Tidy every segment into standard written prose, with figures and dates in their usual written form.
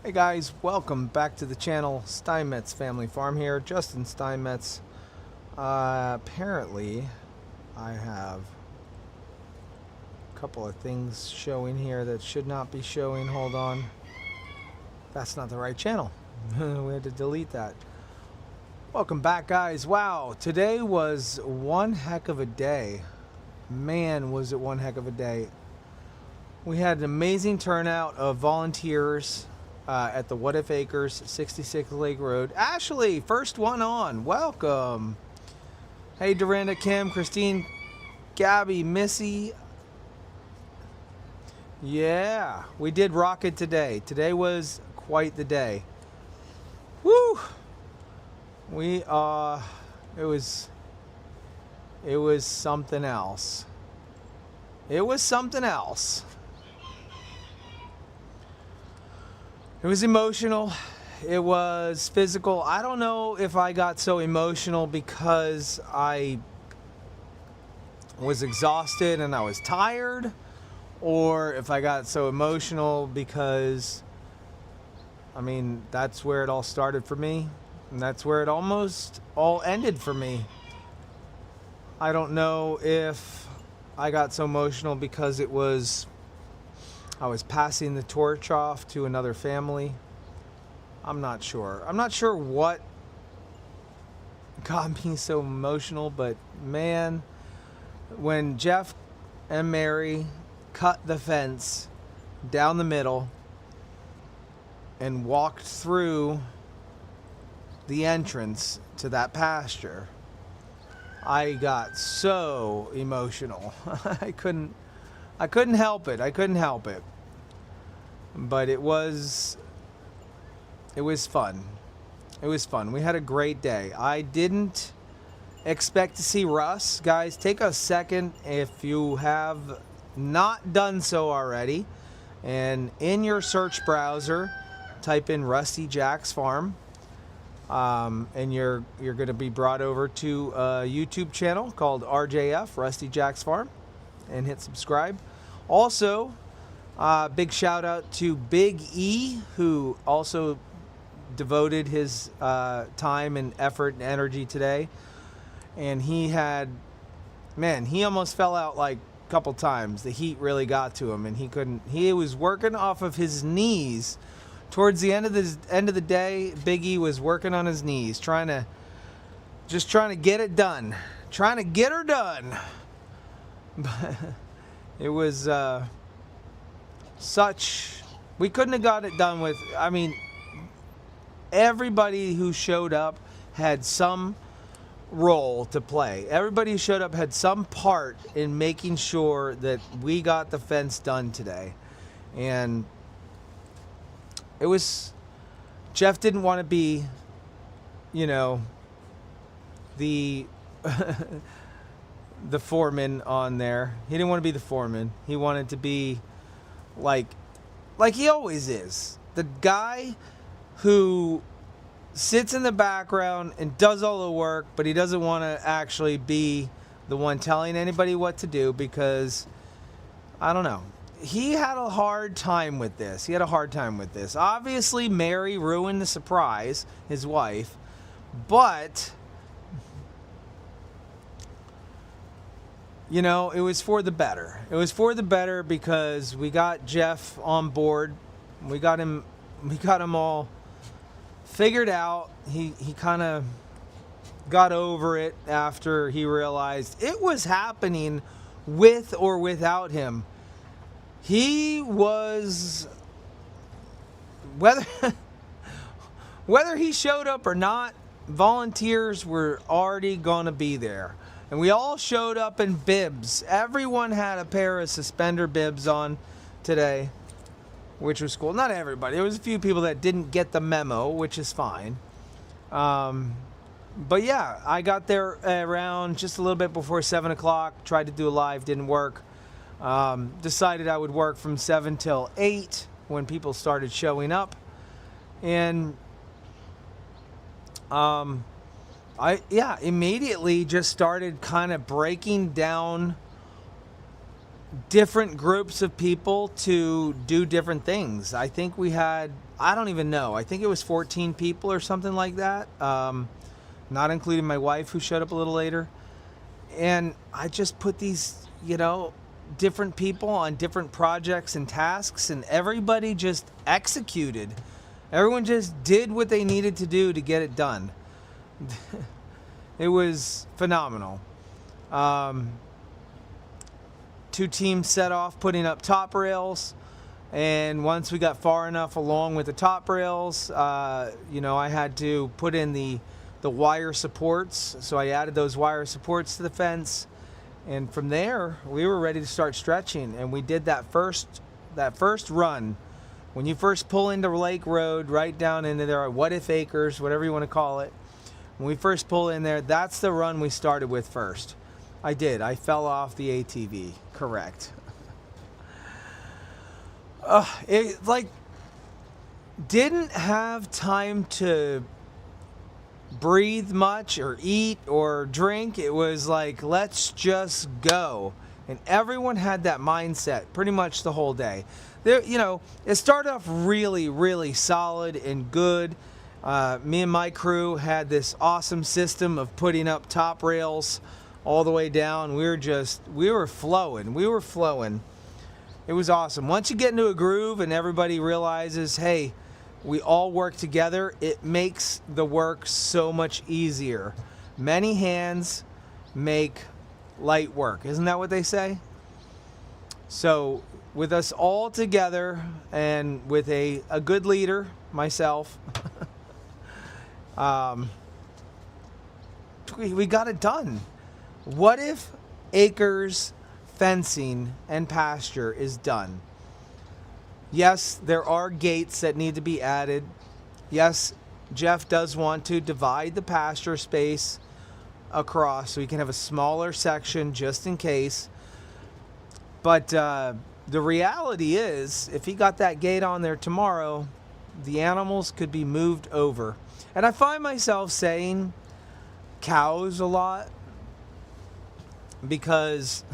Hey guys, welcome back to the channel. Steinmetz Family Farm here, Justin Steinmetz. Apparently, I have a couple of things showing here that should not be showing. Hold on. That's not the right channel. We had to delete that. Welcome back, guys. Wow, today was one heck of a day. Man, was it one heck of a day. We had an amazing turnout of volunteers at the What If Acres, 66 Lake Road. Ashley, first one on. Welcome. Hey, Duranda, Kim, Christine, Gabby, Missy. Yeah, we did rock it today. Today was quite the day. Woo! It was something else. It was something else. It was emotional. It was physical. I don't know if I got so emotional because I was exhausted and I was tired, or if I got so emotional because, I mean, that's where it all started for me, and that's where it almost all ended for me. I don't know if I got so emotional because I was passing the torch off to another family. I'm not sure. I'm not sure what got me so emotional, but man, when Jeff and Mary cut the fence down the middle and walked through the entrance to that pasture, I got so emotional. I couldn't help it. I couldn't help it. But it was fun. It was fun. We had a great day. I didn't expect to see Russ. Guys, take a second if you have not done so already, and in your search browser, type in Rusty Jack's Farm, and you're going to be brought over to a YouTube channel called RJF, Rusty Jack's Farm, and hit subscribe. Also, big shout out to Big E, who also devoted his time and effort and energy today. And he almost fell out like a couple times. The heat really got to him, and he was working off of his knees. Towards the end of the day, Big E was working on his knees, trying to get it done. Trying to get her done. It was we couldn't have got it done with, I mean, everybody who showed up had some role to play. Everybody who showed up had some part in making sure that we got the fence done today. And Jeff didn't want to be, the the foreman on there. He didn't want to be the foreman. He wanted to be like he always is. The guy who sits in the background and does all the work, but he doesn't want to actually be the one telling anybody what to do because, I don't know. He had a hard time with this. Obviously, Mary ruined the surprise, his wife, but it was for the better. It was for the better because we got Jeff on board. We got him all figured out. He kind of got over it after he realized it was happening with or without him. He was, whether he showed up or not, volunteers were already going to be there. And we all showed up in bibs. Everyone had a pair of suspender bibs on today, which was cool. Not everybody. There was a few people that didn't get the memo, which is fine. But yeah, I got there around just a little bit before 7 o'clock. Tried to do a live, didn't work. Decided I would work from 7 till 8 when people started showing up. And I immediately just started kind of breaking down different groups of people to do different things. I think we had, I don't even know, I think it was 14 people or something like that, not including my wife who showed up a little later. And I just put these, different people on different projects and tasks, and everybody just executed. Everyone just did what they needed to do to get it done. It was phenomenal. Two teams set off putting up top rails, and once we got far enough along with the top rails, I had to put in the wire supports. So I added those wire supports to the fence, and from there we were ready to start stretching. And we did that first run. When you first pull into Lake Road, right down into there, What If Acres, whatever you want to call it. When we first pull in there, that's the run we started with first. I did. I fell off the ATV. Correct. It didn't have time to breathe much or eat or drink. It was like, let's just go. And everyone had that mindset pretty much the whole day. There, it started off really, really solid and good. Me and my crew had this awesome system of putting up top rails all the way down. We were flowing. It was awesome. Once you get into a groove and everybody realizes, hey, we all work together, it makes the work so much easier. Many hands make light work. Isn't that what they say? So with us all together and with a good leader, myself, we got it done. What if acres fencing and pasture is done? Yes, there are gates that need to be added. Yes, Jeff does want to divide the pasture space across so we can have a smaller section just in case. But the reality is, if he got that gate on there tomorrow, the animals could be moved over. And I find myself saying cows a lot because,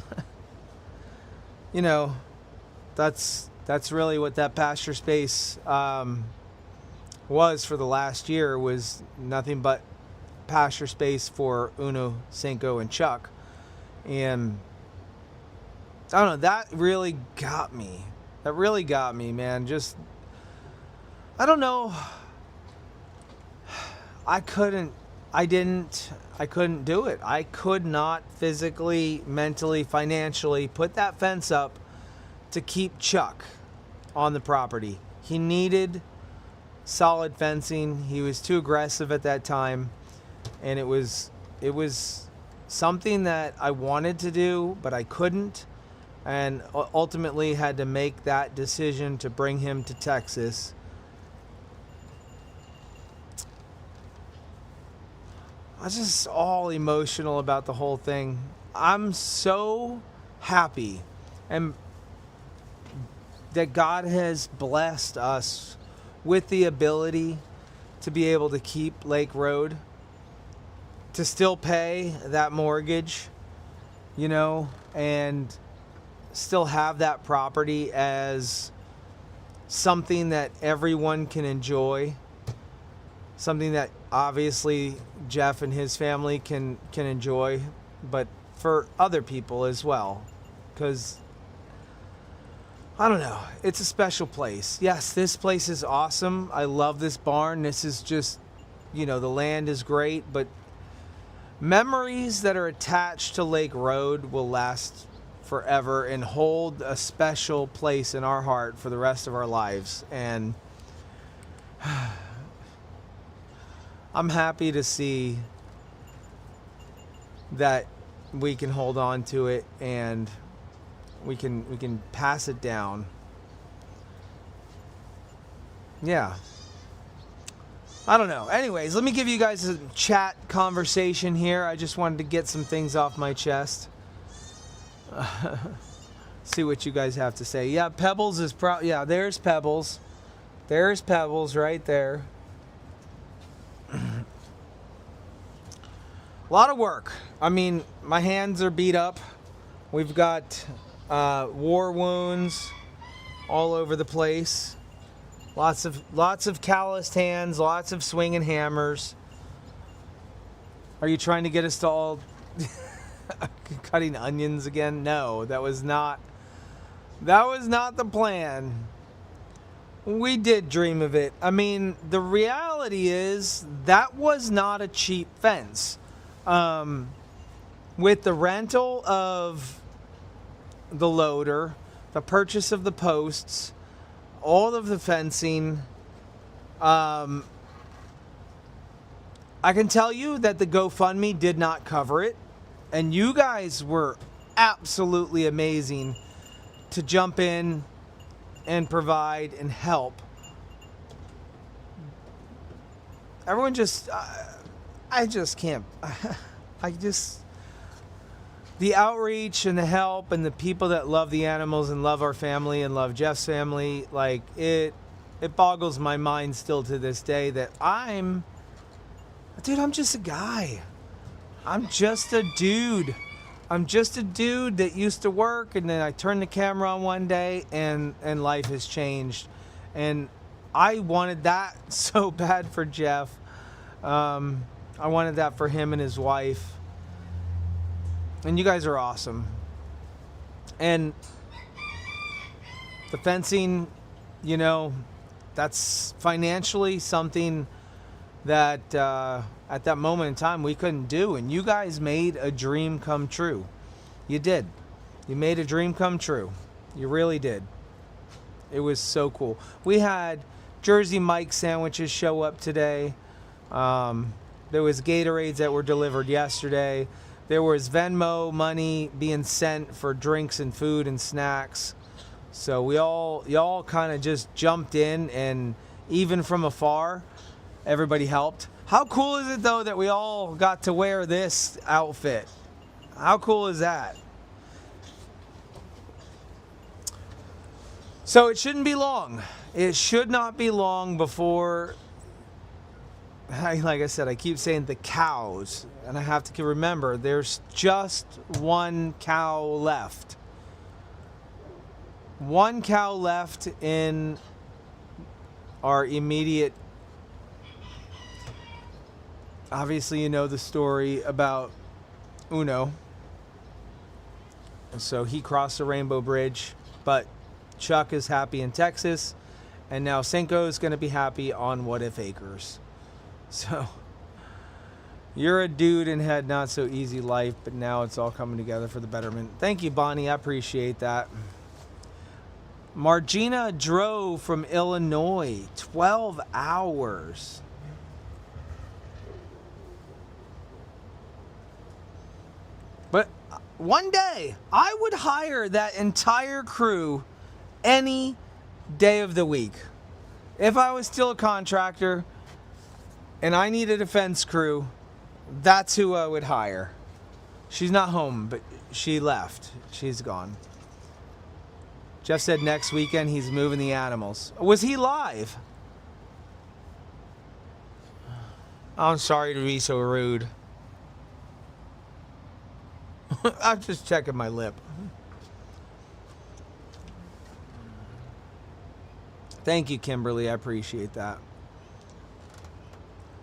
that's really what that pasture space was for the last year, was nothing but pasture space for Uno, Cinco, and Chuck. And I don't know, that really got me. That really got me, man. Just, I don't know. I couldn't do it. I could not physically, mentally, financially put that fence up to keep Chuck on the property. He needed solid fencing. He was too aggressive at that time, and it was something that I wanted to do, but I couldn't, and ultimately had to make that decision to bring him to Texas. I was just all emotional about the whole thing. I'm so happy and that God has blessed us with the ability to be able to keep Lake Road, to still pay that mortgage, and still have that property as something that everyone can enjoy, something that obviously Jeff and his family can enjoy, but for other people as well, because I don't know, it's a special place. Yes, this place is awesome. I love this barn. This is just, the land is great, but memories that are attached to Lake Road will last forever and hold a special place in our heart for the rest of our lives. And I'm happy to see that we can hold on to it and we can pass it down. Yeah. I don't know. Anyways, let me give you guys a chat conversation here. I just wanted to get some things off my chest. See what you guys have to say. Yeah, Pebbles is yeah, there's Pebbles. There's Pebbles right there. A lot of work. I mean, my hands are beat up. We've got war wounds all over the place. Lots of calloused hands, lots of swinging hammers. Are you trying to get us to all cutting onions again? No, that was not the plan. We did dream of it. I mean, the reality is that was not a cheap fence. With the rental of the loader, the purchase of the posts, all of the fencing, I can tell you that the GoFundMe did not cover it. And you guys were absolutely amazing to jump in and provide and help. Everyone just, I just can't, the outreach and the help and the people that love the animals and love our family and love Jeff's family, like it boggles my mind still to this day that I'm just a guy. I'm just a dude. I'm just a dude that used to work, and then I turned the camera on one day and life has changed. And I wanted that so bad for Jeff. I wanted that for him and his wife. And you guys are awesome. And the fencing, you know, that's financially something that at that moment in time we couldn't do. And you guys made a dream come true. You did. You made a dream come true. You really did. It was so cool. We had Jersey Mike sandwiches show up today. There was Gatorades that were delivered yesterday. There was Venmo money being sent for drinks and food and snacks. So y'all kind of just jumped in, and even from afar, everybody helped. How cool is it though that we all got to wear this outfit? How cool is that? So it shouldn't be long. It should not be long before, like I said, I keep saying the cows, and I have to remember there's just one cow left. One cow left in our immediate, obviously you know the story about Uno. And so he crossed the Rainbow Bridge, but Chuck is happy in Texas, and now Cinco is going to be happy on What If Acres. So you're a dude and had not so easy life, but now it's all coming together for the betterment. Thank you, Bonnie. I appreciate that. Margina drove from Illinois 12 hours. But one day I would hire that entire crew any day of the week. If I was still a contractor and I needed a fence crew, that's who I would hire. She's not home, but she left. She's gone. Jeff said next weekend he's moving the animals. Was he live? I'm sorry to be so rude. I'm just checking my lip. Thank you, Kimberly. I appreciate that.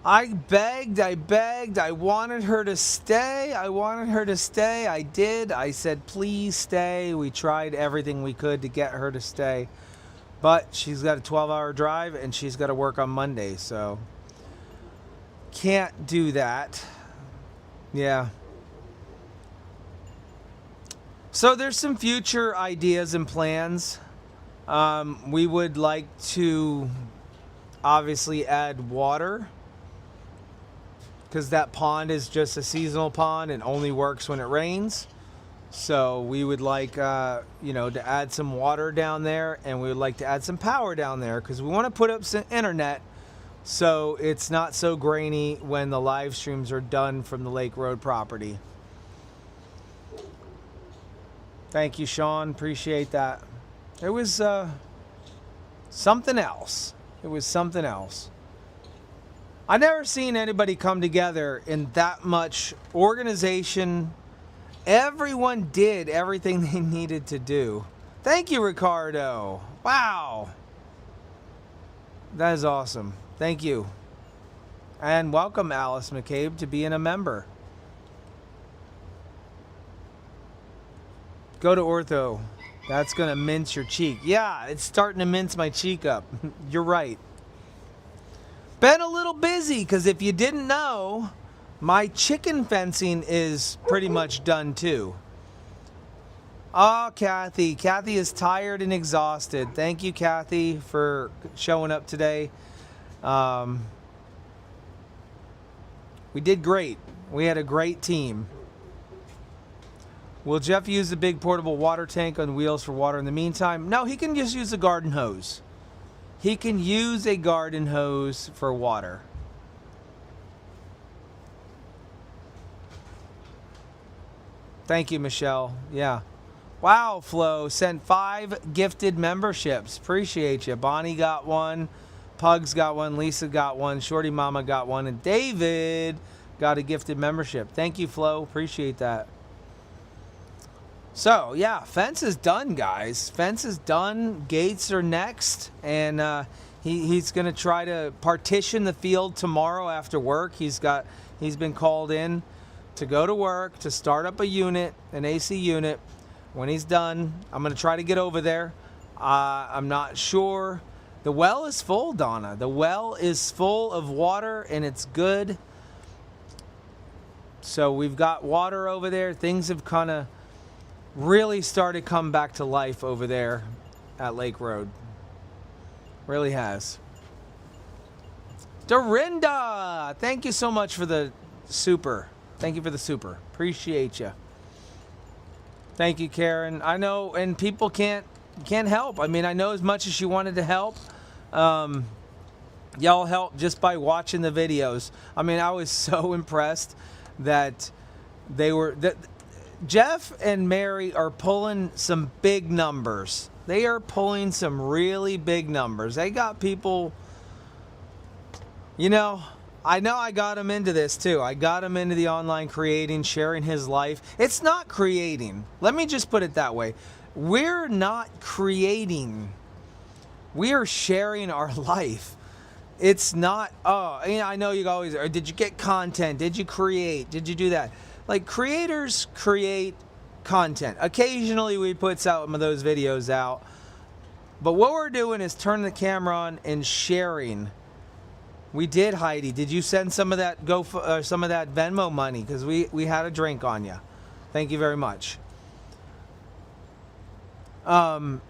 I begged. I wanted her to stay. I did. I said, please stay. We tried everything we could to get her to stay. But she's got a 12-hour drive, and she's got to work on Monday, so can't do that. Yeah. So there's some future ideas and plans. We would like to obviously add water, because that pond is just a seasonal pond and only works when it rains. So we would like, to add some water down there, and we would like to add some power down there, because we want to put up some internet so it's not so grainy when the live streams are done from the Lake Road property. Thank you, Sean. Appreciate that. It was something else. It was something else. I never seen anybody come together in that much organization Everyone did everything they needed to do. Thank you, Ricardo. Wow. That is awesome. Thank you. And welcome, Alice McCabe, to being a member. Go to ortho. That's going to mince your cheek. Yeah, it's starting to mince my cheek up. You're right. Been a little busy because if you didn't know, my chicken fencing is pretty much done too. Oh, Kathy. Kathy is tired and exhausted. Thank you, Kathy, for showing up today. We did great. We had a great team. Will Jeff use the big portable water tank on wheels for water in the meantime? No, he can just use a garden hose. He can use a garden hose for water. Thank you, Michelle. Yeah. Wow, Flo sent 5 gifted memberships. Appreciate you. Bonnie got one. Pugs got one. Lisa got one. Shorty Mama got one. And David got a gifted membership. Thank you, Flo. Appreciate that. So, yeah, fence is done, guys. Fence is done. Gates are next. And he's going to try to partition the field tomorrow after work. He's been called in to go to work, to start up a unit, an AC unit. When he's done, I'm going to try to get over there. I'm not sure. The well is full, Donna. The well is full of water, and it's good. So we've got water over there. Things have kind of really started to come back to life over there at Lake Road. Really has. Dorinda, thank you so much for the super. Thank you for the super. Appreciate you. Thank you, Karen. I know, and people can't help. I mean, I know as much as you wanted to help. Y'all help just by watching the videos. I mean, I was so impressed that Jeff and Mary are pulling some big numbers. They are pulling some really big numbers. They got people, I know I got him into this too. I got him into the online creating, sharing his life. It's not creating. Let me just put it that way. We're not creating. We are sharing our life. It's not, I know you always, or did you get content? Did you create? Did you do that? Like, creators create content. Occasionally we put some of those videos out. But what we're doing is turning the camera on and sharing. We did, Heidi. Did you send some of that some of that Venmo money? Because we had a drink on you. Thank you very much. I'm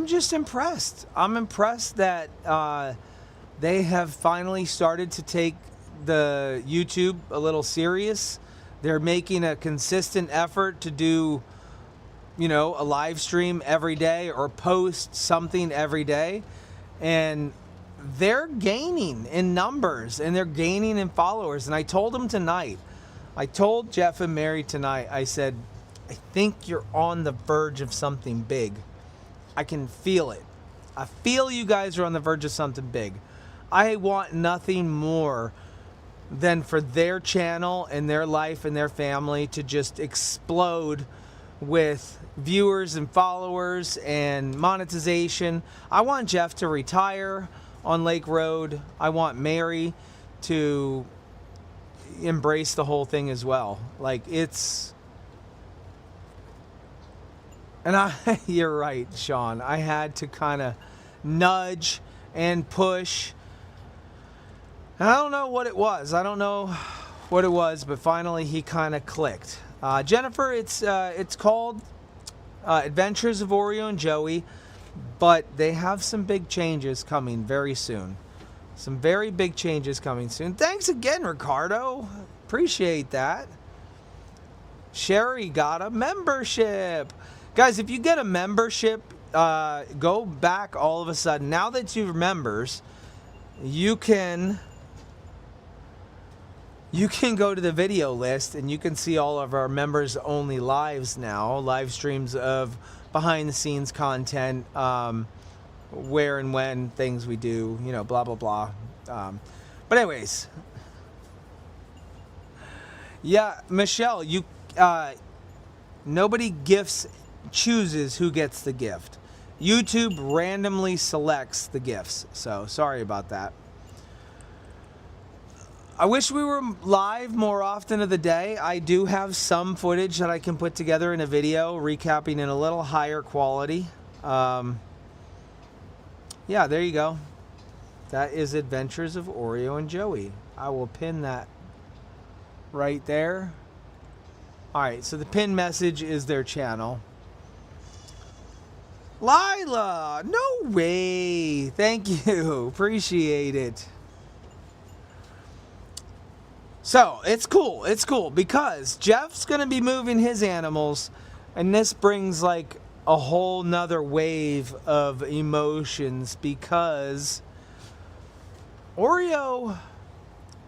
just impressed. I'm impressed that they have finally started to take the YouTube a little serious. They're making a consistent effort to do, a live stream every day or post something every day. And they're gaining in numbers and they're gaining in followers. And I told them tonight, I told Jeff and Mary tonight, I said, I think you're on the verge of something big. I can feel it. I feel you guys are on the verge of something big. I want nothing more than for their channel and their life and their family to just explode with viewers and followers and monetization. I want Jeff to retire on Lake Road. I want Mary to embrace the whole thing as well. Like, it's... And you're right, Sean. I had to kind of nudge and push. And I don't know what it was. But finally he kind of clicked. Jennifer, it's called Adventures of Oreo and Joey, but they have some big changes coming very soon. Some very big changes coming soon. Thanks again, Ricardo. Appreciate that. Sherry got a membership. Guys, if you get a membership, go back all of a sudden. Now that you're members, you can go to the video list and you can see all of our members only lives now, live streams of behind the scenes content, where and when things we do, blah, blah, blah. But anyways, Yeah, Michelle, you nobody chooses who gets the gift. YouTube randomly selects the gifts. So sorry about that. I wish we were live more often of the day. I do have some footage that I can put together in a video, recapping in a little higher quality. Yeah, there you go. That is Adventures of Oreo and Joey. I will pin that right there. All right, so the pin message is their channel. Lila, no way. Thank you. Appreciate it. So, it's cool. It's cool because Jeff's going to be moving his animals, and this brings like a whole nother wave of emotions because Oreo,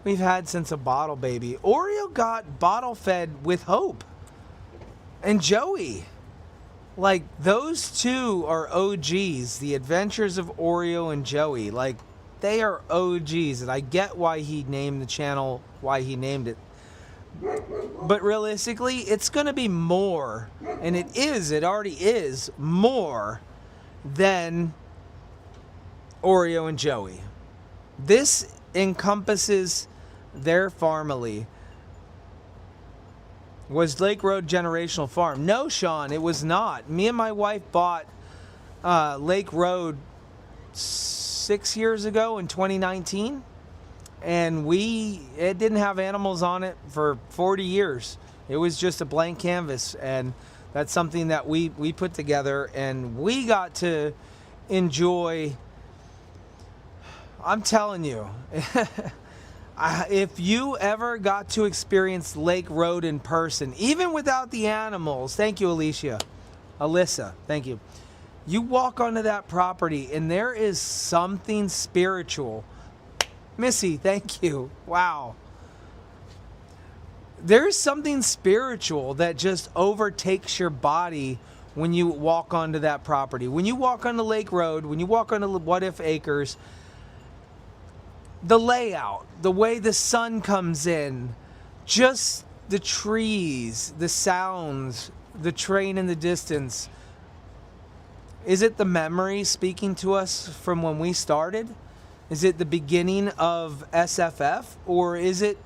we've had since a bottle baby. Oreo got bottle fed with hope. And Joey, like those two are OGs. The Adventures of Oreo and Joey, like they are OGs. And I get why he named the channel, why he named it. But realistically, it's going to be more, and it already is more than Oreo and Joey. This encompasses their family. Was Lake Road Generational Farm? No, Sean, it was not. Me and my wife bought Lake Road 6 years ago in 2019. And it didn't have animals on it for 40 years. It was just a blank canvas. And that's something that we put together. And we got to enjoy. I'm telling you, if you ever got to experience Lake Road in person, even without the animals, thank you, Alyssa, thank you. You walk onto that property and there is something spiritual. Missy, thank you. Wow. There's something spiritual that just overtakes your body when you walk onto that property. When you walk onto Lake Road, when you walk onto What If Acres, the layout, the way the sun comes in, just the trees, the sounds, the train in the distance. Is it the memory speaking to us from when we started? Is it the beginning of SFF, or is it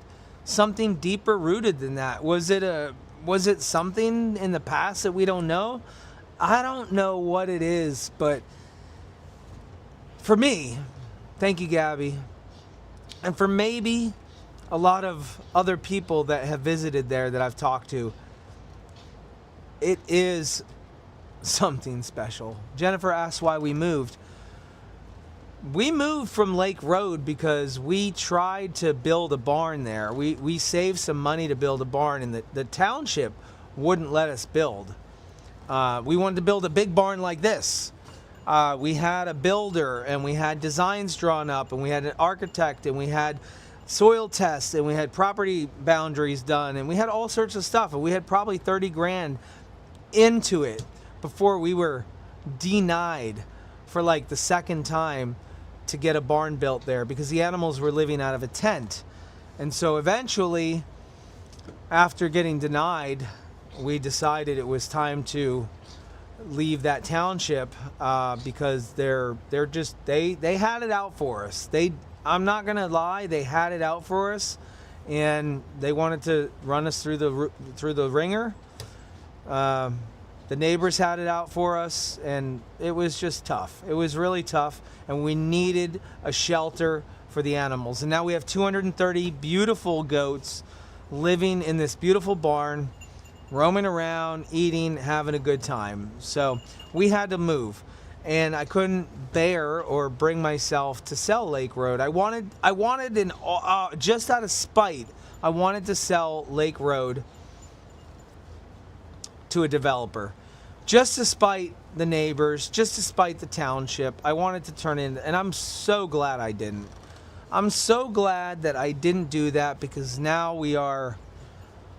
something deeper rooted than that? Was it something in the past that we don't know? I don't know what it is, but for me, thank you, Gabby, and for maybe a lot of other people that have visited there that I've talked to, it is something special. Jennifer asked why we moved. We moved from Lake Road because we tried to build a barn there. We saved some money to build a barn, and the township wouldn't let us build. We wanted to build a big barn like this. We had a builder, and we had designs drawn up, and we had an architect, and we had soil tests, and we had property boundaries done, and we had all sorts of stuff, and we had probably 30 grand into it before we were denied for like the second time to get a barn built there because the animals were living out of a tent. And so eventually, after getting denied, we decided it was time to leave that township because they had it out for us. I'm not gonna lie, they had it out for us, and they wanted to run us through the ringer. The neighbors had it out for us, and it was just tough. It was really tough, and we needed a shelter for the animals. And now we have 230 beautiful goats living in this beautiful barn, roaming around, eating, having a good time. So we had to move, and I couldn't bear or bring myself to sell Lake Road. I wanted just out of spite, I wanted to sell Lake Road to a developer, just to spite the neighbors, just to spite the township. I wanted to turn in, and I'm so glad I didn't. I'm so glad that I didn't do that, because now we are.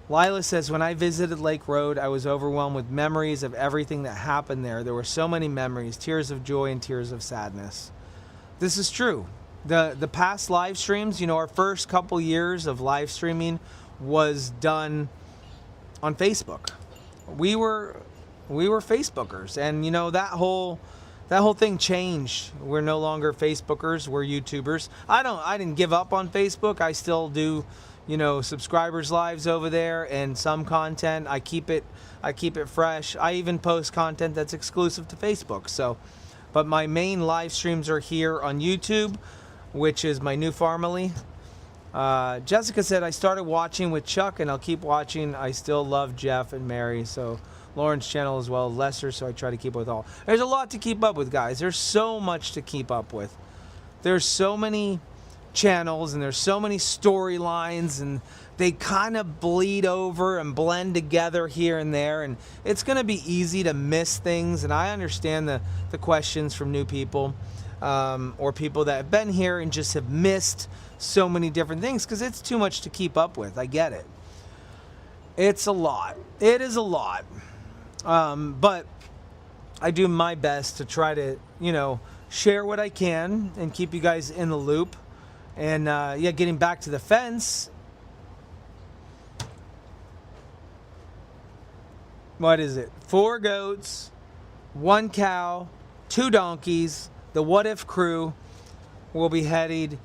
Lila says, when I visited Lake Road, I was overwhelmed with memories of everything that happened there. There were so many memories, tears of joy and tears of sadness. This is true. The past live streams, our first couple years of live streaming was done on Facebook. We were Facebookers, and you know, that whole thing changed. We're no longer Facebookers, we're YouTubers. I didn't give up on Facebook. I still do, you know, subscribers lives over there and some content. I keep it fresh. I even post content that's exclusive to Facebook. So, but my main live streams are here on YouTube, which is my new family. Jessica said, I started watching with Chuck and I'll keep watching. I still love Jeff and Mary. So Lauren's channel as well, Lester, so I try to keep up with all. There's a lot to keep up with, guys. There's so much to keep up with. There's so many channels and there's so many storylines, and they kind of bleed over and blend together here and there, and it's going to be easy to miss things. And I understand the questions from new people, or people that have been here and just have missed so many different things because it's too much to keep up with. I get it. It's a lot. It is a lot. But I do my best to try to, you know, share what I can and keep you guys in the loop. And yeah, getting back to the fence. What is it? 4 goats, 1 cow, 2 donkeys. The What If crew will be headed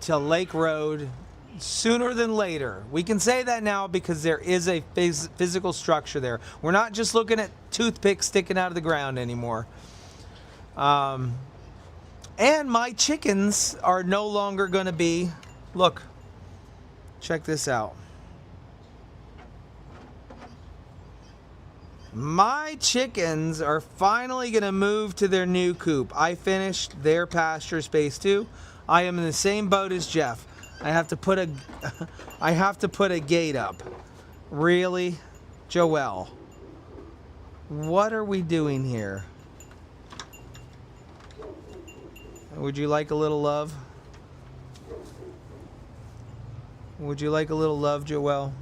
to Lake Road sooner than later. We can say that now because there is a physical structure there. We're not just looking at toothpicks sticking out of the ground anymore. And my chickens are no longer going to be... Look, check this out. My chickens are finally going to move to their new coop. I finished their pasture space too. I am in the same boat as Jeff. I have to put a gate up. Really? Joelle, what are we doing here? Would you like a little love? Would you like a little love, Joelle?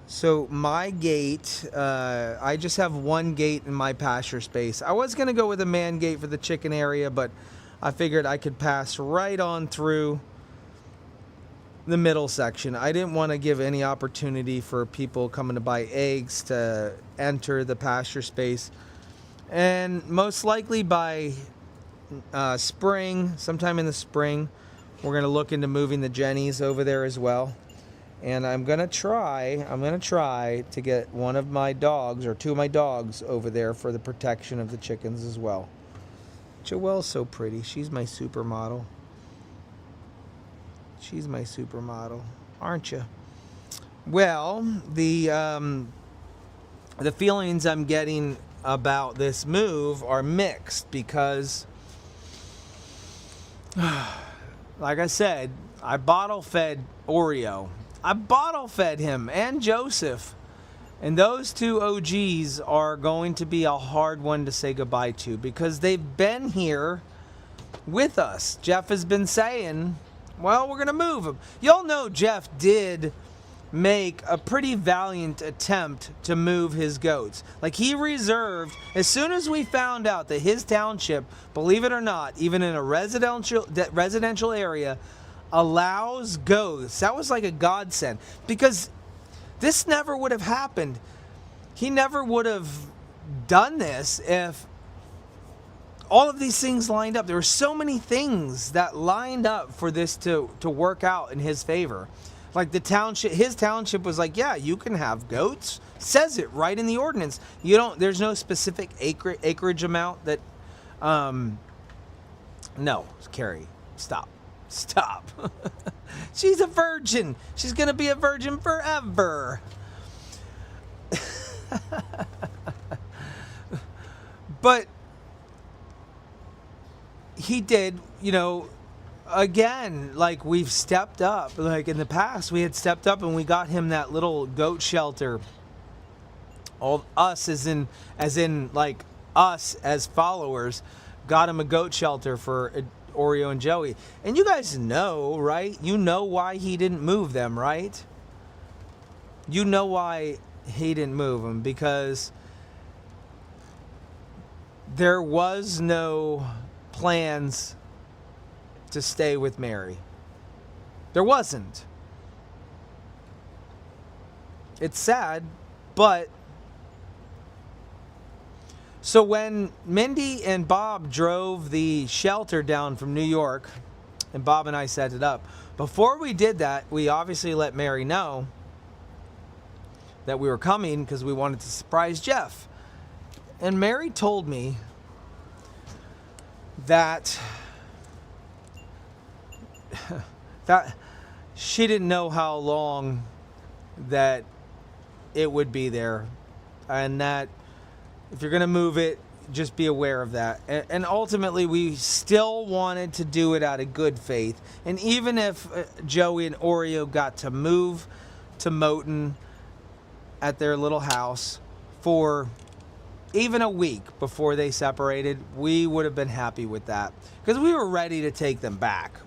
So my gate, I just have 1 gate in my pasture space. I was going to go with a man gate for the chicken area, but I figured I could pass right on through the middle section. I didn't want to give any opportunity for people coming to buy eggs to enter the pasture space. And most likely by spring, sometime in the spring, we're going to look into moving the Jennies over there as well. And I'm going to try to get one of my dogs or 2 of my dogs over there for the protection of the chickens as well. Joelle's so pretty. She's my supermodel. She's my supermodel, aren't you? Well, the feelings I'm getting about this move are mixed because, like I said, I bottle fed Oreo. I bottle fed him and Joseph. And those 2 OGs are going to be a hard one to say goodbye to because they've been here with us. Jeff has been saying, well, we're going to move him. Y'all know Jeff did make a pretty valiant attempt to move his goats. Like, he reserved, as soon as we found out that his township, believe it or not, even in a residential area, allows goats. That was like a godsend because this never would have happened. He never would have done this if all of these things lined up. There were so many things that lined up for this to work out in his favor. Like the township, his township was like, yeah, you can have goats. Says it right in the ordinance. There's no specific acreage amount that, no, Carrie, stop. She's a virgin. She's going to be a virgin forever. But he did, again, like we've stepped up. Like in the past, we had stepped up and we got him that little goat shelter. All us as in like us as followers got him a goat shelter for Oreo and Joey. And you guys know, right? You know why he didn't move them, right? You know why he didn't move them, because there was no plans to stay with Mary. There wasn't. It's sad, but so when Mindy and Bob drove the shelter down from New York, and Bob and I set it up, before we did that, we obviously let Mary know that we were coming because we wanted to surprise Jeff. And Mary told me that she didn't know how long that it would be there, and that if you're going to move it, just be aware of that. And ultimately, we still wanted to do it out of good faith. And even if Joey and Oreo got to move to Moton at their little house for even a week before they separated, we would have been happy with that. Because we were ready to take them back.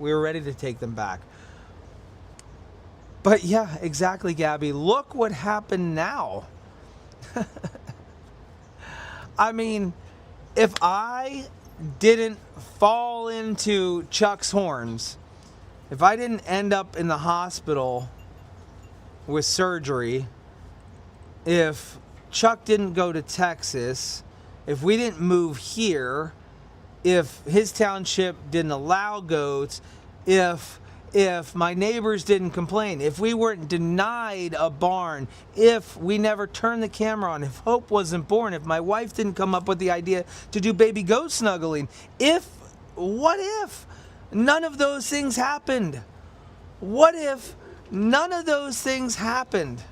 But yeah, exactly, Gabby. Look what happened now. I mean, if I didn't fall into Chuck's horns, if I didn't end up in the hospital with surgery, if Chuck didn't go to Texas, if we didn't move here, if his township didn't allow goats, if my neighbors didn't complain, if we weren't denied a barn, if we never turned the camera on, if Hope wasn't born, if my wife didn't come up with the idea to do baby goat snuggling, what if none of those things happened? What if none of those things happened?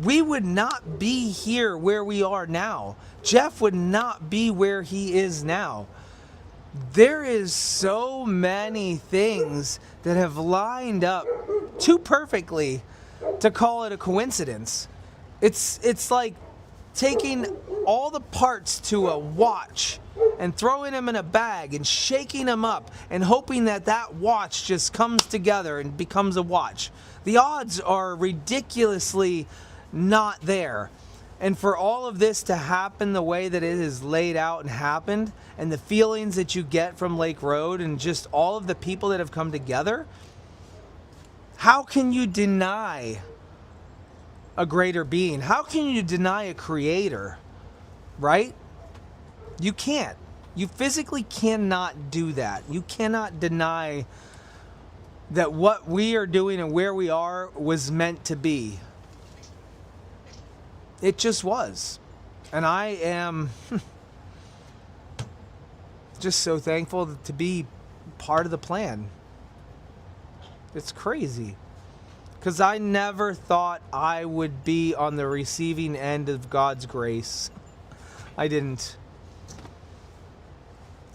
We would not be here where we are now. Jeff would not be where he is now. There is so many things that have lined up too perfectly to call it a coincidence. It's like taking all the parts to a watch and throwing them in a bag and shaking them up and hoping that that watch just comes together and becomes a watch. The odds are ridiculously not there. And for all of this to happen the way that it is laid out and happened, and the feelings that you get from Lake Road and just all of the people that have come together, how can you deny a greater being? How can you deny a creator? Right? You can't. You physically cannot do that. You cannot deny that what we are doing and where we are was meant to be. It just was. And I am just so thankful to be part of the plan. It's crazy. Because I never thought I would be on the receiving end of God's grace. I didn't.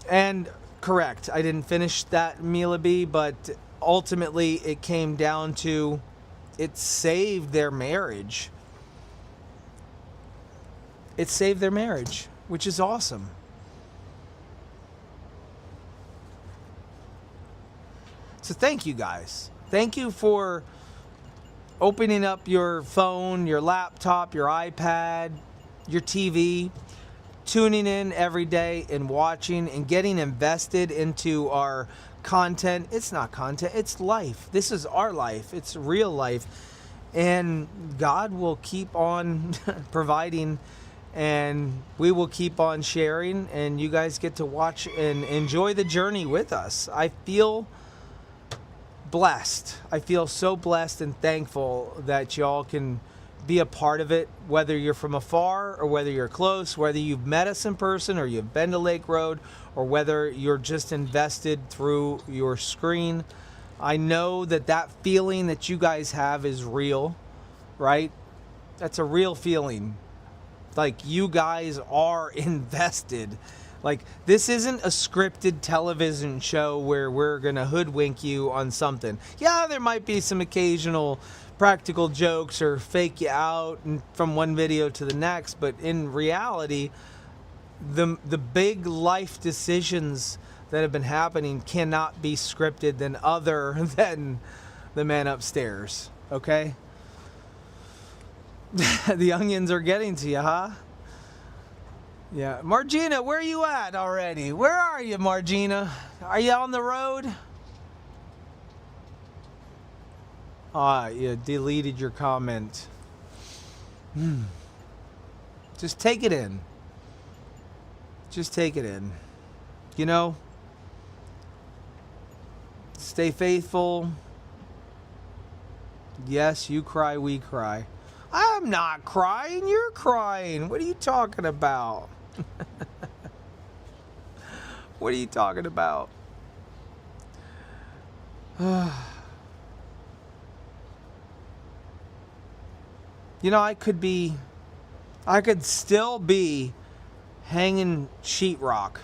And correct, I didn't finish that Milaby, but ultimately it came down to it saved their marriage. It saved their marriage, which is awesome. So thank you guys. Thank you for opening up your phone, your laptop, your iPad, your TV, tuning in every day and watching and getting invested into our content. It's not content, it's life. This is our life. It's real life. And God will keep on providing, and we will keep on sharing, and you guys get to watch and enjoy the journey with us. I feel blessed. I feel so blessed and thankful that y'all can be a part of it, whether you're from afar or whether you're close, whether you've met us in person or you've been to Lake Road, or whether you're just invested through your screen. I know that that feeling that you guys have is real, right? That's a real feeling. Like, you guys are invested. Like, this isn't a scripted television show where we're gonna hoodwink you on something. Yeah, there might be some occasional practical jokes or fake you out from one video to the next, but in reality, the big life decisions that have been happening cannot be scripted than other than the man upstairs, okay? The onions are getting to you, huh? Yeah. Margina, where are you at already? Where are you, Margina? Are you on the road? You deleted your comment. Just take it in. Just take it in. You know, stay faithful. Yes, you cry, we cry. I'm not crying, you're crying. What are you talking about? What are you talking about? You know, I could still be hanging sheetrock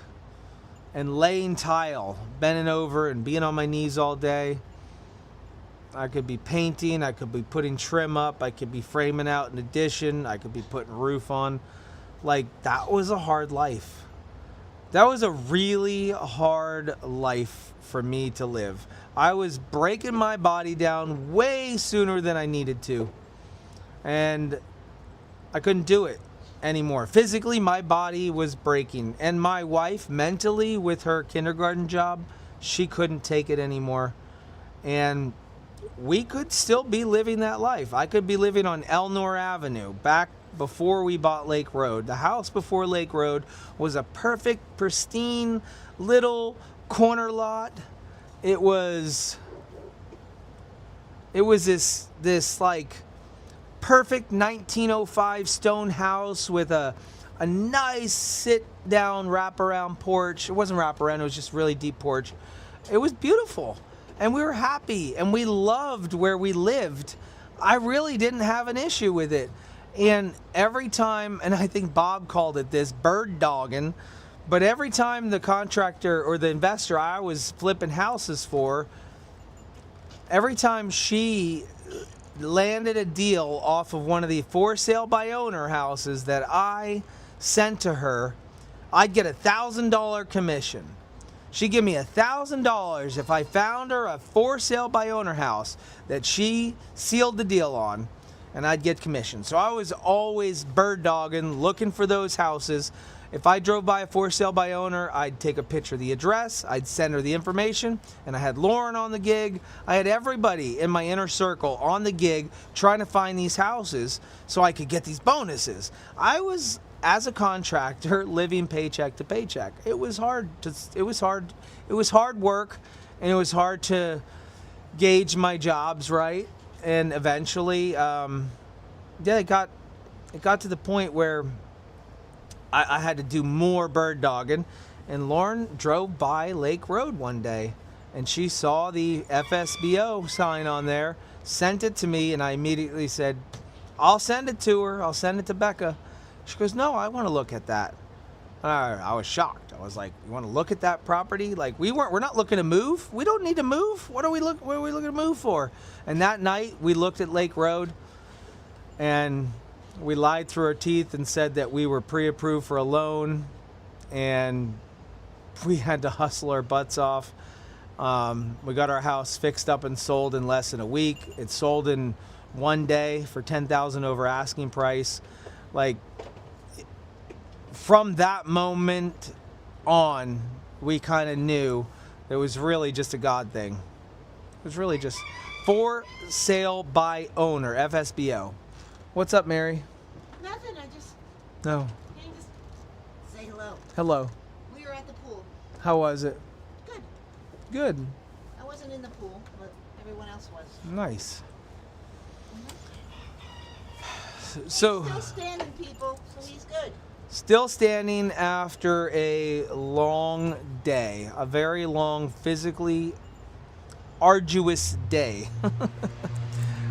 and laying tile, bending over and being on my knees all day. I could be painting, I could be putting trim up, I could be framing out an addition, I could be putting roof on. Like, that was a hard life. That was a really hard life for me to live. I was breaking my body down way sooner than I needed to. And I couldn't do it anymore. Physically, my body was breaking. And my wife, mentally, with her kindergarten job, she couldn't take it anymore. And we could still be living that life. I could be living on Elnor Avenue back before we bought Lake Road. The house before Lake Road was a perfect, pristine little corner lot. It was this like perfect 1905 stone house with a nice sit down wraparound porch. It wasn't wraparound, it was just really deep porch. It was beautiful. And we were happy and we loved where we lived. I really didn't have an issue with it. And every time, and I think Bob called it this, bird dogging, but every time the contractor or the investor I was flipping houses for, every time she landed a deal off of one of the for sale by owner houses that I sent to her, I'd get $1,000 commission. She'd give me $1,000 if I found her a for sale by owner house that she sealed the deal on, and I'd get commission. So I was always bird dogging, looking for those houses. If I drove by a for sale by owner, I'd take a picture of the address, I'd send her the information, and I had Lauren on the gig. I had everybody in my inner circle on the gig trying to find these houses so I could get these bonuses. I was, as a contractor, living paycheck to paycheck. It was hard work, and it was hard to gauge my jobs right. And eventually, it got to the point where I had to do more bird dogging. And Lauren drove by Lake Road one day, and she saw the FSBO sign on there, sent it to me, and I immediately said, I'll send it to her. I'll send it to Becca. She goes, no, I want to look at that. I was shocked. I was like, you want to look at that property? Like, we're not looking to move. We don't need to move. What are we looking to move for? And that night we looked at Lake Road, and we lied through our teeth and said that we were pre-approved for a loan, and we had to hustle our butts off. We got our house fixed up and sold in less than a week. It sold in one day for $10,000 over asking price. Like, from that moment on, we kind of knew it was really just a God thing. It was really just for sale by owner, FSBO. What's up, Mary? Nothing, I just... No. Can you just say hello? Hello. We were at the pool. How was it? Good. Good. I wasn't in the pool, but everyone else was. Nice. Mm-hmm. So... He's still standing, people, so he's good. Still standing after a long day. A very long, physically arduous day.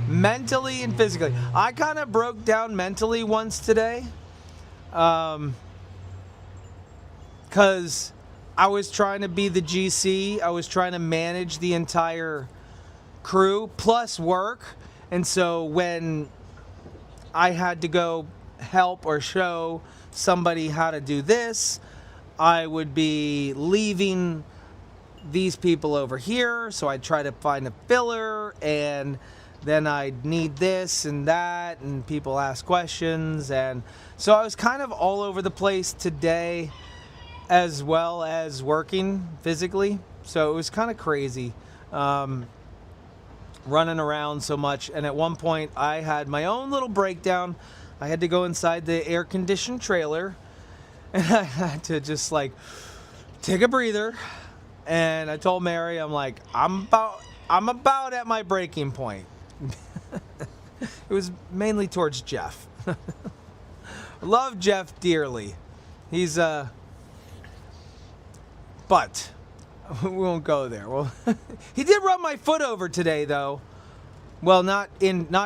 Mentally and physically. I kind of broke down mentally once today. Because I was trying to be the GC. I was trying to manage the entire crew plus work. And so when I had to go help or show somebody how to do this, I would be leaving these people over here. So I'd try to find a filler, and then I'd need this and that, and people ask questions. And so I was kind of all over the place today, as well as working physically. So it was kind of crazy, running around so much. And at one point I had my own little breakdown. I had to go inside the air-conditioned trailer, and I had to just like take a breather. And I told Mary, I'm like, I'm about at my breaking point. It was mainly towards Jeff. Love Jeff dearly. He's but we won't go there. Well, he did run my foot over today, though. Well, not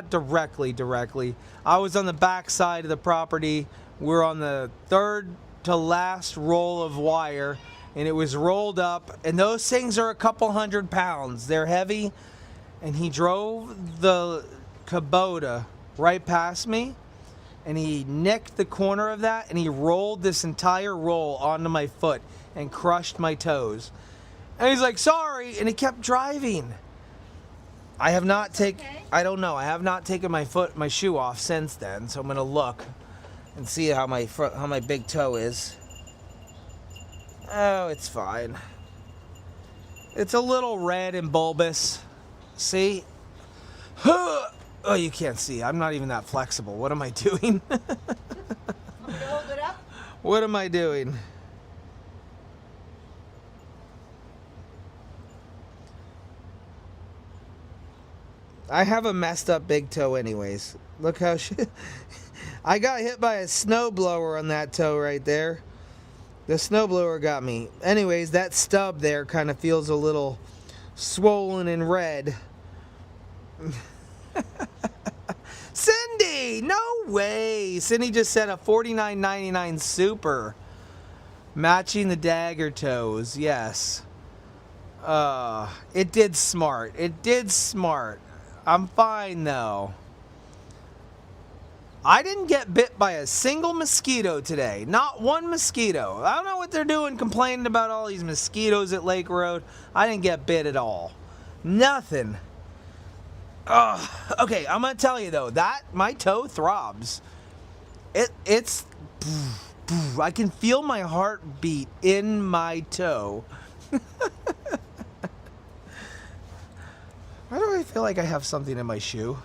directly. I was on the back side of the property. We're on the third to last roll of wire, and it was rolled up. And those things are a couple 100 pounds. They're heavy, and he drove the Kubota right past me, and he nicked the corner of that, and he rolled this entire roll onto my foot and crushed my toes. And he's like, sorry, and he kept driving. I have not taken, I don't know, I have not taken my shoe off since then, so I'm gonna look and see how my big toe is. Oh, it's fine. It's a little red and bulbous. See? Oh, you can't see. I'm not even that flexible. What am I doing? Want me to hold it up? What am I doing? I have a messed up big toe anyways. Look how I got hit by a snowblower on that toe right there. The snowblower got me. Anyways, that stub there kind of feels a little swollen and red. Cindy! No way! Cindy just said a $49.99 super. Matching the dagger toes, yes. It did smart. It did smart. I'm fine though. I didn't get bit by a single mosquito today. Not one mosquito. I don't know what they're doing complaining about all these mosquitoes at Lake Road. I didn't get bit at all. Nothing. Okay, I'm gonna tell you though, that my toe throbs. It's I can feel my heartbeat in my toe. Why do I feel like I have something in my shoe?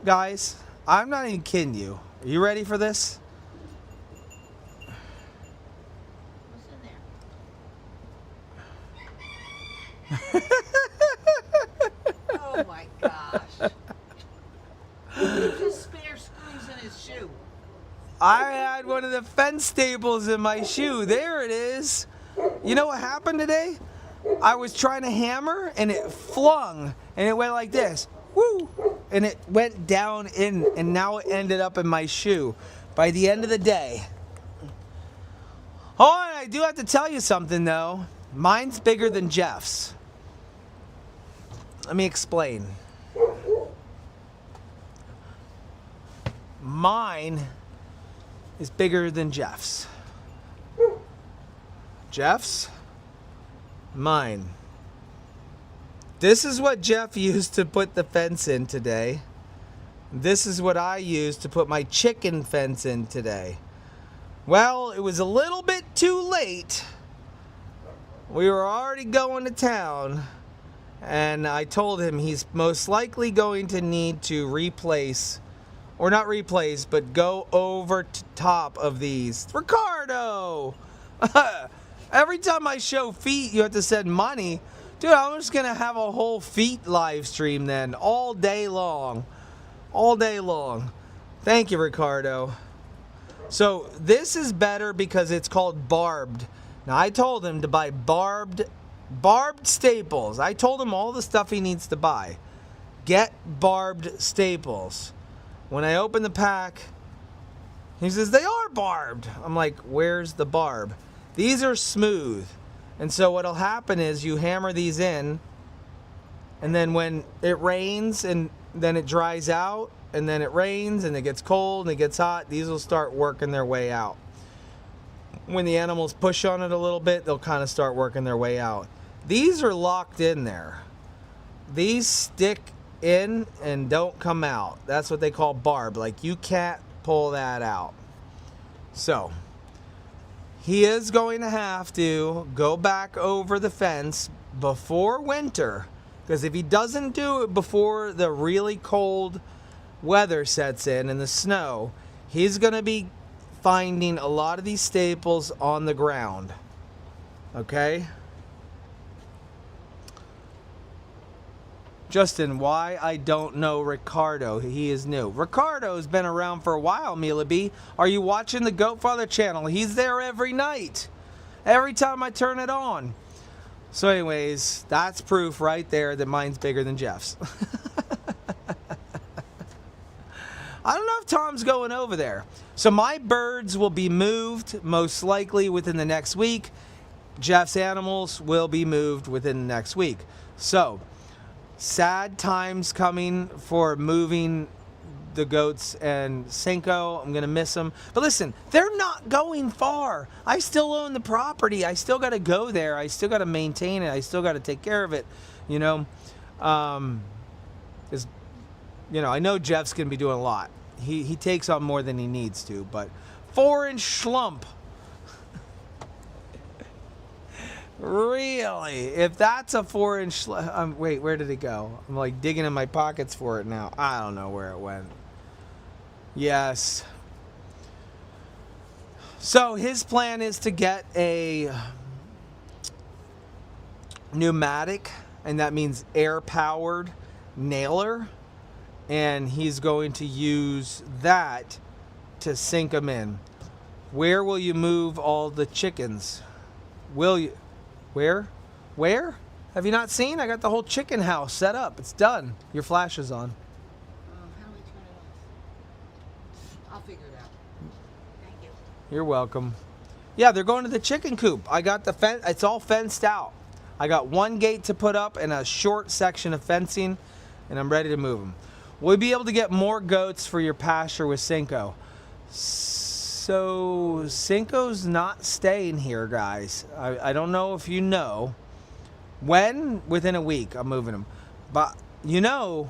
Guys, I'm not even kidding you. Are you ready for this? What's in there? Oh my gosh. He just spare screws in his shoe. I had one of the fence staples in my shoe. There it is. You know what happened today? I was trying to hammer and it flung and it went like this. Woo! And it went down in and now it ended up in my shoe by the end of the day. Oh, and I do have to tell you something though. Mine's bigger than Jeff's. Let me explain. Mine is bigger than Jeff's. Jeff's? Mine. This is what Jeff used to put the fence in today. This is what I used to put my chicken fence in today. Well, it was a little bit too late. We were already going to town, and I told him he's most likely going to need to replace, or not replace, but go over to top of these. Ricardo! Every time I show feet, you have to send money. Dude, I'm just going to have a whole feet live stream then, all day long. All day long. Thank you, Ricardo. So, this is better because it's called barbed. Now, I told him to buy barbed staples. I told him all the stuff he needs to buy. Get barbed staples. When I open the pack, he says, they are barbed. I'm like, where's the barb? These are smooth. And so what'll happen is you hammer these in, and then when it rains and then it dries out, and then it rains and it gets cold and it gets hot, these will start working their way out. When the animals push on it a little bit, they'll kind of start working their way out. These are locked in there. These stick in and don't come out. That's what they call barb. Like, you can't pull that out. So he is going to have to go back over the fence before winter, because if he doesn't do it before the really cold weather sets in and the snow, He's going to be finding a lot of these staples on the ground. Okay? Justin, why I don't know Ricardo. He is new. Ricardo's been around for a while, Mila B. Are you watching the Goatfather channel? He's there every night. Every time I turn it on. So anyways, that's proof right there that mine's bigger than Jeff's. I don't know if Tom's going over there. So my birds will be moved most likely within the next week. Jeff's animals will be moved within the next week. So, sad times coming for moving the goats and Cinco. I'm going to miss them. But listen, they're not going far. I still own the property. I still got to go there. I still got to maintain it. I still got to take care of it. You know, I know Jeff's going to be doing a lot. He takes on more than he needs to. But 4-inch schlump. Really? If that's a 4-inch... wait, where did it go? I'm like digging in my pockets for it now. I don't know where it went. Yes. So his plan is to get a pneumatic, and that means air-powered nailer. And he's going to use that to sink them in. Where will you move all the chickens? Will you... Where? Where? Have you not seen? I got the whole chicken house set up. It's done. Your flash is on. How do we turn it off? I'll figure it out. Thank you. You're welcome. Yeah, they're going to the chicken coop. I got the fence. It's all fenced out. I got one gate to put up and a short section of fencing, and I'm ready to move them. We'll be able to get more goats for your pasture with Cinco. So Cinco's not staying here, guys. I don't know if you know. When? Within a week, I'm moving him. But, you know,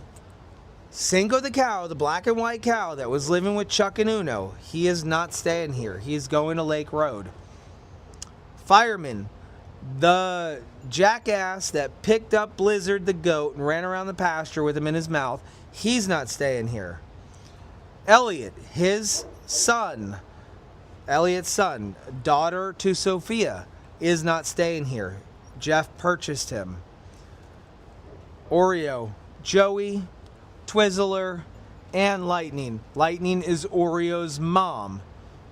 Cinco the cow, the black and white cow that was living with Chuck and Uno, he is not staying here. He's going to Lake Road. Fireman, the jackass that picked up Blizzard the goat and ran around the pasture with him in his mouth, he's not staying here. Elliot, his son... Elliot's son, daughter to Sophia, is not staying here. Jeff purchased him. Oreo, Joey, Twizzler, and Lightning. Lightning is Oreo's mom.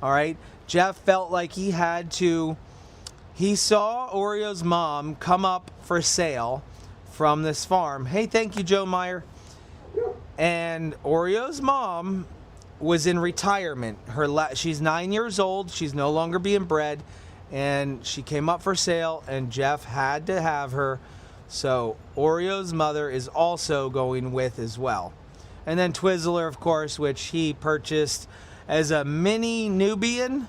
All right? Jeff felt like he had to... He saw Oreo's mom come up for sale from this farm. Hey, thank you, Joe Meyer. And Oreo's mom... was in retirement. She's 9 years old. She's no longer being bred, and she came up for sale, and Jeff had to have her. So Oreo's mother is also going with as well. And then Twizzler, of course, which he purchased as a mini Nubian.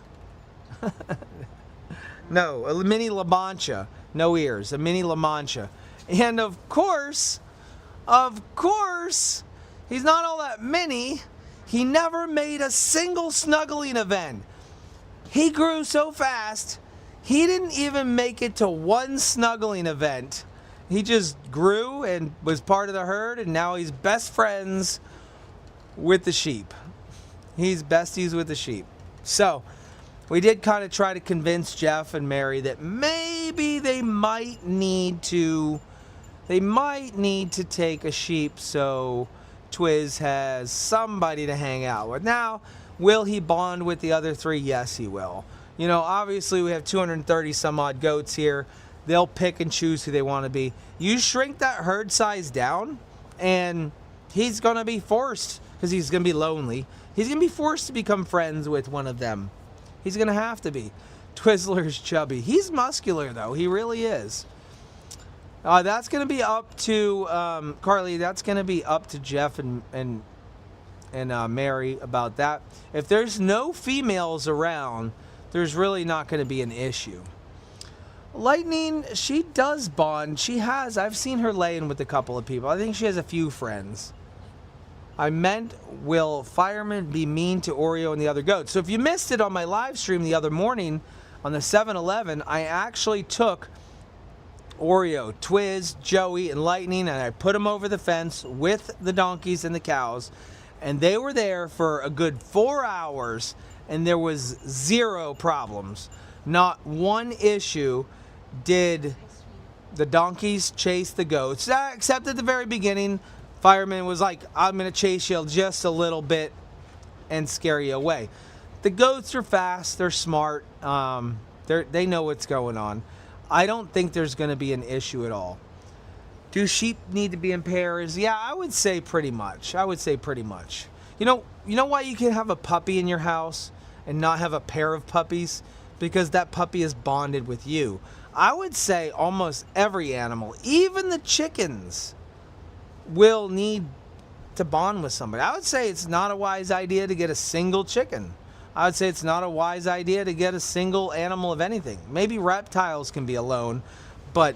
No, a mini La Mancha. No ears. A mini La Mancha. And of course, he's not all that mini. He never made a single snuggling event. He grew so fast, he didn't even make it to one snuggling event. He just grew and was part of the herd, and now he's best friends with the sheep. He's besties with the sheep. So, we did kind of try to convince Jeff and Mary that maybe they might need to take a sheep so Twiz has somebody to hang out with. Now, will he bond with the other three? Yes, he will. You know, obviously we have 230 some odd goats here. They'll pick and choose who they want to be. You shrink that herd size down, and he's going to be forced, because he's going to be lonely, he's going to be forced to become friends with one of them. He's going to have to be. Twizzler's chubby. He's muscular, though. He really is. That's going to be up to, Carly, that's going to be up to Jeff and Mary about that. If there's no females around, there's really not going to be an issue. Lightning, she does bond. I've seen her laying with a couple of people. I think she has a few friends. I meant, will Fireman be mean to Oreo and the other goats? So if you missed it on my live stream the other morning on the 7-Eleven, I actually took Oreo, Twiz, Joey, and Lightning, and I put them over the fence with the donkeys and the cows, And they were there for a good 4 hours, and there was 0 problems. Not one issue did the donkeys chase the goats, except at the very beginning. Fireman was like, I'm going to chase you just a little bit and scare you away. The goats are fast. They're smart. They know what's going on. I don't think there's going to be an issue at all. Do sheep need to be in pairs? Yeah, I would say pretty much. You know why you can have a puppy in your house and not have a pair of puppies? Because that puppy is bonded with you. I would say almost every animal, even the chickens, will need to bond with somebody. I would say it's not a wise idea to get a single chicken. I would say it's not a wise idea to get a single animal of anything. Maybe reptiles can be alone, but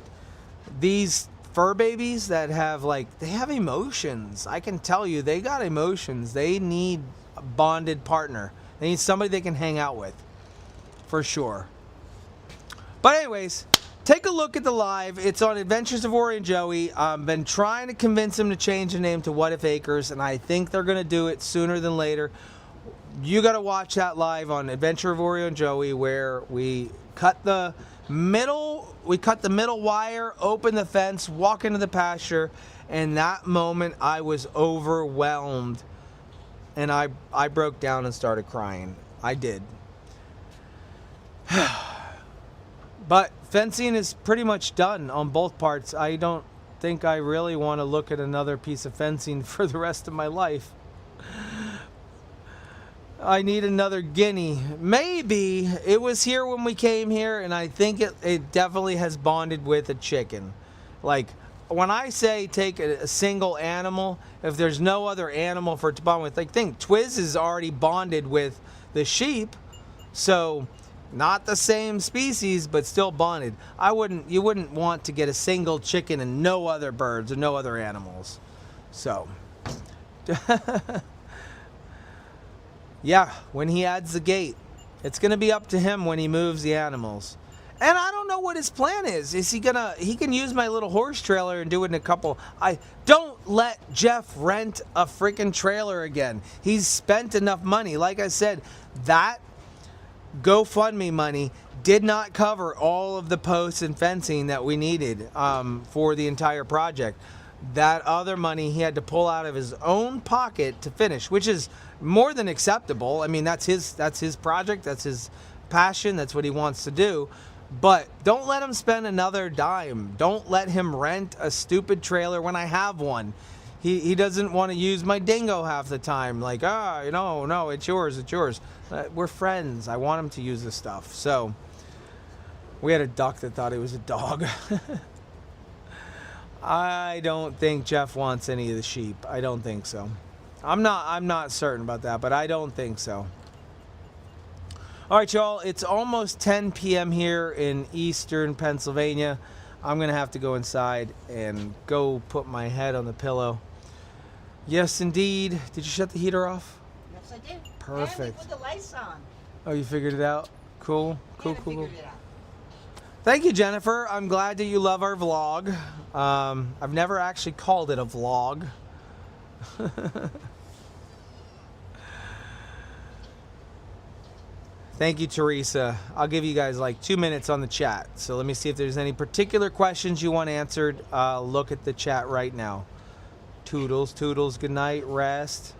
these fur babies that have they have emotions. I can tell you, they got emotions. They need a bonded partner. They need somebody they can hang out with, for sure. But anyways, take a look at the live. It's on Adventures of Oreo and Joey. I've been trying to convince them to change the name to What If Acres, and I think they're going to do it sooner than later. You got to watch that live on Adventure of Oreo and Joey, where we cut the middle wire, open the fence, walk into the pasture, and that moment I was overwhelmed, and I broke down and started crying. I did. But fencing is pretty much done on both parts. I don't think I really want to look at another piece of fencing for the rest of my life. I need another guinea. Maybe it was here when we came here, and I think it definitely has bonded with a chicken. Like, when I say take a single animal, if there's no other animal for it to bond with, think Twiz is already bonded with the sheep, so not the same species, but still bonded. You wouldn't want to get a single chicken and no other birds or no other animals. So yeah, when he adds the gate, it's going to be up to him when he moves the animals. And I don't know what his plan is. He can use my little horse trailer and do it in a couple. Don't let Jeff rent a freaking trailer again. He's spent enough money. Like I said, that GoFundMe money did not cover all of the posts and fencing that we needed for the entire project. That other money he had to pull out of his own pocket to finish, which is more than acceptable. I mean, that's his project, that's his passion, that's what he wants to do. But don't let him spend another dime. Don't let him rent a stupid trailer when I have one. He doesn't want to use my dingo half the time. Like, no, it's yours. We're friends. I want him to use this stuff. So we had a duck that thought he was a dog. I don't think Jeff wants any of the sheep. I don't think so. I'm not certain about that, but I don't think so. All right, y'all. It's almost 10 p.m. here in eastern Pennsylvania. I'm going to have to go inside and go put my head on the pillow. Yes, indeed. Did you shut the heater off? Yes, I did. Perfect. And we put the lights on. Oh, you figured it out? Cool. Figured it out. Thank you, Jennifer. I'm glad that you love our vlog. I've never actually called it a vlog. Thank you, Teresa. I'll give you guys 2 minutes on the chat. So let me see if there's any particular questions you want answered. Look at the chat right now. Toodles, good night, rest.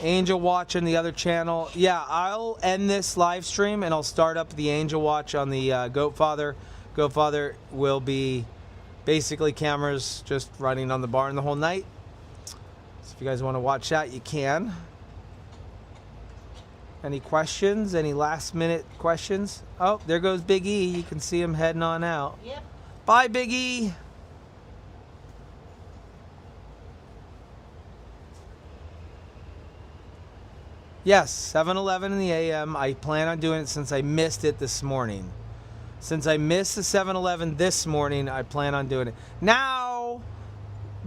Angel Watch on the other channel. Yeah, I'll end this live stream and I'll start up the Angel Watch on the Goat Father. Goat Father will be basically cameras just running on the barn the whole night. So if you guys want to watch that, you can. Any questions? Any last minute questions? Oh, there goes Big E. You can see him heading on out. Yep. Bye, Big E. Yes, 7-Eleven in the AM. I plan on doing it since I missed it this morning. Since I missed the 7-Eleven this morning, I plan on doing it. Now,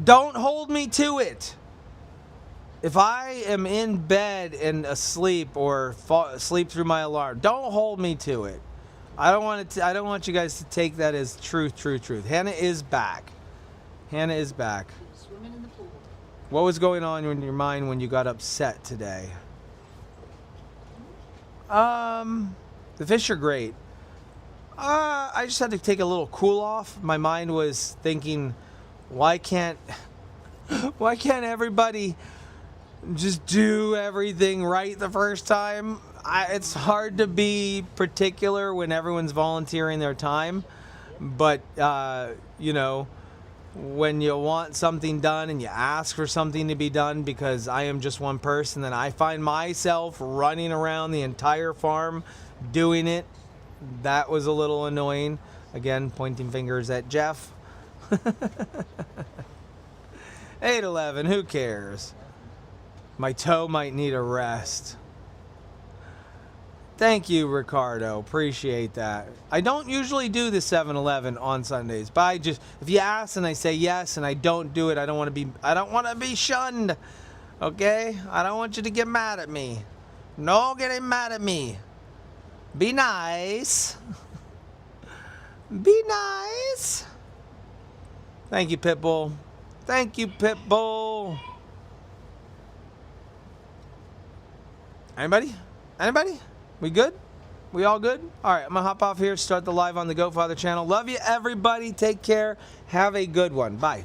don't hold me to it. If I am in bed and asleep or sleep through my alarm, don't hold me to it. I don't want you guys to take that as truth. Hannah is back. Swimming in the pool. What was going on in your mind when you got upset today? The fish are great. I just had to take a little cool off. My mind was thinking, why can't everybody just do everything right the first time? It's hard to be particular when everyone's volunteering their time, but you know, when you want something done and you ask for something to be done, because I am just one person, then I find myself running around the entire farm doing it. That was a little annoying. Again, pointing fingers at Jeff. 8-11, who cares? My toe might need a rest. Thank you, Ricardo. Appreciate that. I don't usually do the 7-Eleven on Sundays, but I just, if you ask and I say yes and I don't do it, I don't want to be shunned. Okay? I don't want you to get mad at me. No getting mad at me. Be nice. Be nice. Thank you, Pitbull. Thank you, Pitbull. Anybody? Anybody? We good? We all good? All right, I'm going to hop off here, start the live on the Goat Father channel. Love you, everybody. Take care. Have a good one. Bye.